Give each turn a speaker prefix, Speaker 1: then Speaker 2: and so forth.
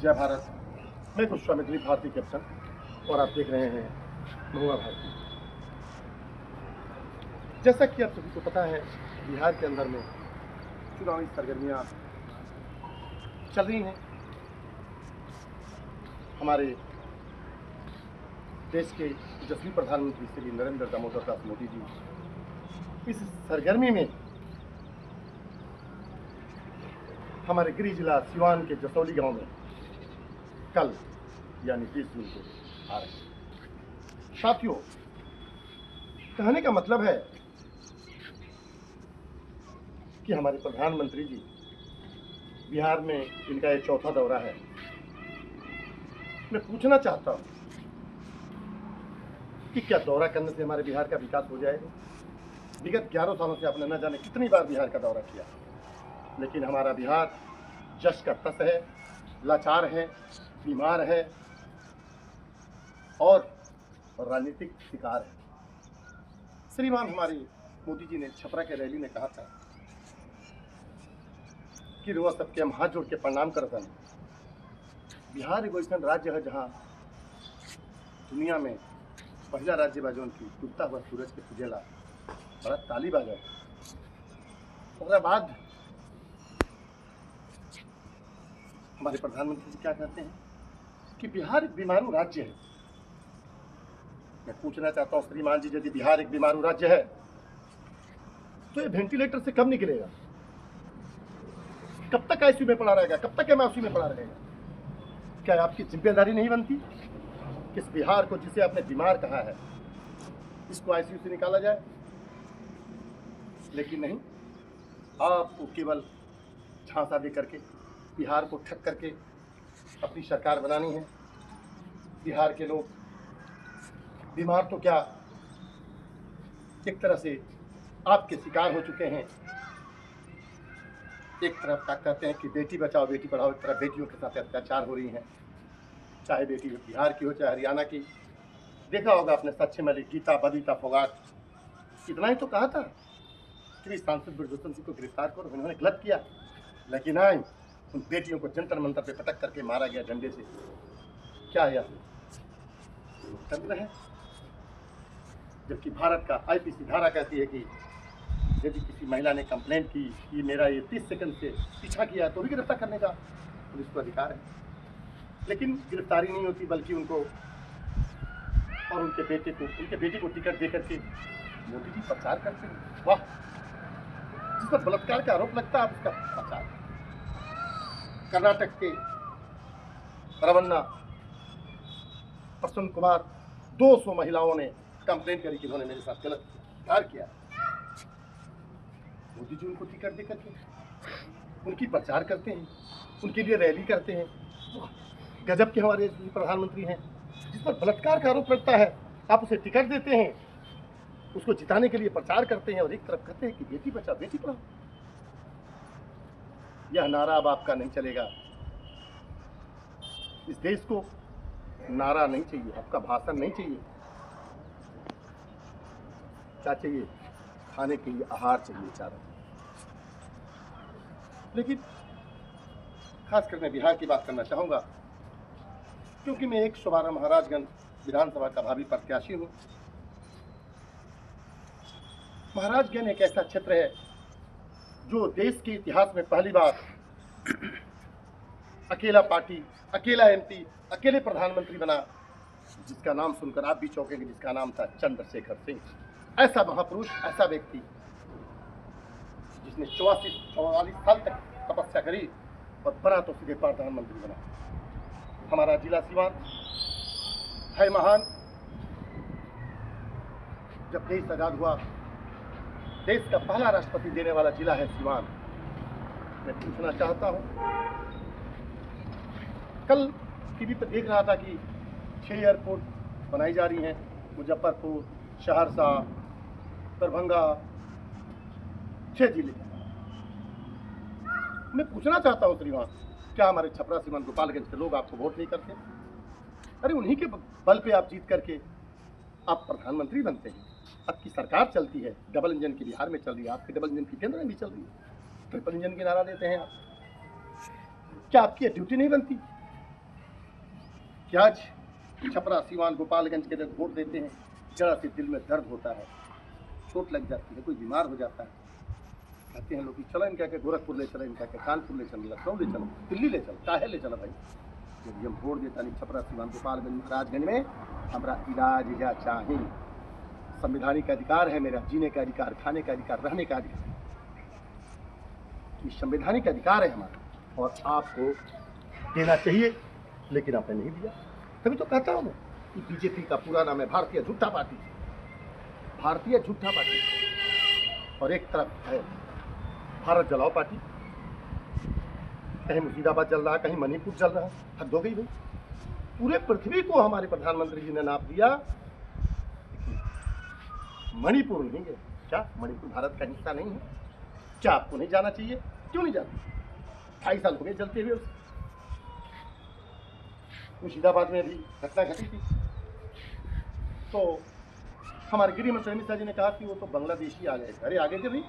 Speaker 1: जय भारत। मैं गोस्वामी दिलीप भारती कैप्टन और आप देख रहे हैं महुआ भारती। जैसा कि आप सभी को पता है, बिहार के अंदर में चुनावी सरगर्मियां चल रही हैं। हमारे देश के यशस्वी प्रधानमंत्री श्री नरेंद्र दामोदर दास मोदी जी इस सरगर्मी में हमारे गृह जिला सिवान के जसौली गांव में कल यानी 20 जून को आ रहे हैं। साथियों, कहने का मतलब है कि हमारे प्रधानमंत्री जी बिहार में इनका ये चौथा दौरा है। मैं पूछना चाहता हूं कि क्या दौरा करने से हमारे बिहार का विकास हो जाएगा? विगत 11 सालों से आपने न जाने कितनी बार बिहार का दौरा किया, लेकिन हमारा बिहार जश का तस है, लाचार है, बीमार है और राजनीतिक शिकार है। श्रीमान हमारे मोदी जी ने छपरा के रैली में कहा था कि रोज सबके हम हाथ जोड़ के प्रणाम करते हैं। बिहार एक ऐसा राज्य है जहाँ दुनिया में पहला राज्य बा जौन की डूबता हुआ सूरज के पूजेला बड़ा ताली बाजा। उसके बाद हमारे प्रधानमंत्री जी क्या कहते हैं कि बिहार एक बीमारू राज्य है। मैं पूछना चाहता हूँ श्रीमान जी, यदि बिहार एक बीमारू राज्य है तो ये वेंटिलेटर से कब निकलेगा? कब तक आईसीयू में पड़ा रहेगा? कब तक एमआईसीयू में पड़ा रहेगा? क्या आपकी जिम्मेदारी नहीं बनती कि इस बिहार को, जिसे आपने बीमार कहा है, इसको आईसीयू से निकाला जाए? लेकिन नहीं, आपको केवल झांसा दे करके बिहार को ठग करके अपनी सरकार बनानी है। बिहार के लोग बीमार तो क्या, एक तरह से आपके शिकार हो चुके हैं। एक तरफ का कहते हैं कि बेटी बचाओ बेटी पढ़ाओ, एक तरफ बेटियों के साथ अत्याचार हो रही हैं, चाहे बेटी बिहार की हो चाहे हरियाणा की। देखा होगा आपने सच्चे मलिक, गीता बबीता फोगाट, इतना ही तो कहा था कि सांसद ब्रजभूषण सिंह को गिरफ्तार करो, उन्होंने गलत किया। लेकिन आई उन बेटियों को जंतर मंतर पे पटक करके मारा गया डंडे से। क्या यह लोकतंत्र है? जबकि भारत का आईपीसी धारा कहती है कि यदि किसी महिला ने कंप्लेंट की कि मेरा ये 30 सेकंड से पीछा किया तो भी गिरफ्तार करने का पुलिस को अधिकार है। लेकिन गिरफ्तारी नहीं होती, बल्कि उनको और उनके बेटे को टिकट दे करके मोदी जी प्रचार करते हैं। वाह! जिस पर बलात्कार का आरोप लगता है उसका प्रचार। कर्नाटक के रवन्ना प्रसन्न कुमार, 200 महिलाओं ने कंप्लेंट करी कि उन्होंने मेरे साथ गलत कार्य किया। मोदी जी उनको टिकट देकर के उनकी प्रचार करते हैं, उनके लिए रैली करते हैं। गजब के हमारे प्रधानमंत्री हैं। जिस पर बलात्कार का आरोप लगता है आप उसे टिकट देते हैं, उसको जिताने के लिए प्रचार करते हैं, और एक तरफ कहते हैं कि बेटी बचाओ बेटी पढ़ाओ। यह नारा अब आपका नहीं चलेगा। इस देश को नारा नहीं चाहिए, आपका भाषण नहीं चाहिए। क्या चाहिए? खाने के लिए आहार चाहिए, चारा। लेकिन खासकर मैं बिहार की बात करना चाहूँगा, क्योंकि मैं 112 महाराजगंज विधानसभा का भावी प्रत्याशी हूँ। महाराजगंज एक ऐसा क्षेत्र है जो देश के इतिहास में पहली बार अकेला पार्टी, अकेला एमपी, अकेले प्रधानमंत्री बना, जिसका नाम सुनकर आप भी चौंकेंगे, जिसका नाम था चंद्रशेखर सिंह। ऐसा महापुरुष, ऐसा व्यक्ति जिसने 44 साल तक तपस्या करी और बना तो सीधे प्रधानमंत्री बना। हमारा जिला सिवान है महान। जब देश आजाद हुआ, देश का पहला राष्ट्रपति देने वाला जिला है सिवान। मैं पूछना चाहता हूं, कल टीवी पर देख रहा था कि 6 एयरपोर्ट बनाई जा रही हैं, मुजफ्फरपुर, सहरसा, दरभंगा, 6 जिले। मैं पूछना चाहता हूं श्रीमान, क्या हमारे छपरा सीमान गोपालगंज के लोग आपको वोट नहीं करते? अरे उन्हीं के बल पे आप जीत करके आप प्रधानमंत्री बनते हैं। आपकी सरकार चलती है, डबल इंजन की बिहार में चल रही है, आपकी डबल इंजन की केंद्र में भी चल रही है, ट्रिपल इंजन की नारा देते हैं आप। क्या आपकी ड्यूटी नहीं बनती कि आज छपरा, सीवान, गोपालगंज के लोग वोट देते हैं, जरा से दिल में दर्द होता है, चोट लग जाती है, कोई बीमार हो जाता है, कहते हैं लोग कि चलो इनका के गोरखपुर ले चलो, इनका के कानपुर ले चलो, लखनऊ ले चलो, दिल्ली ले चलो, काहे ले चलो भाई। जब हम वोट देता नहीं छपरा, सीवान, गोपालगंज, महाराजगंज में हमारा इलाज या चाहे, संवैधानिक अधिकार है मेरा, जीने का अधिकार, खाने का अधिकार, रहने का अधिकार, ये संवैधानिक अधिकार है हमारा और आपको देना चाहिए, लेकिन आपने नहीं दिया। तभी तो कहता हूँ मैं कि बीजेपी का पूरा नाम है भारतीय झूठा पार्टी, भारतीय झूठा पार्टी, और एक तरफ है भारत जलाओ पार्टी। कहीं मुर्शिदाबाद जल रहा, कहीं मणिपुर जल रहा, हद हो गई भाई। पूरे पृथ्वी को हमारे प्रधानमंत्री जी ने नाप दिया, मणिपुर नहीं है क्या? मणिपुर भारत का हिस्सा नहीं है क्या? आपको नहीं जाना चाहिए? क्यों नहीं जाना? 2.5 साल हो गए जलते हुए। मुर्शिदाबाद में भी घटना घटी थी, तो हमारे गृह मंत्री अमित शाह जी ने कहा कि वो तो बांग्लादेशी आ गए थे। अरे आगे थे भाई,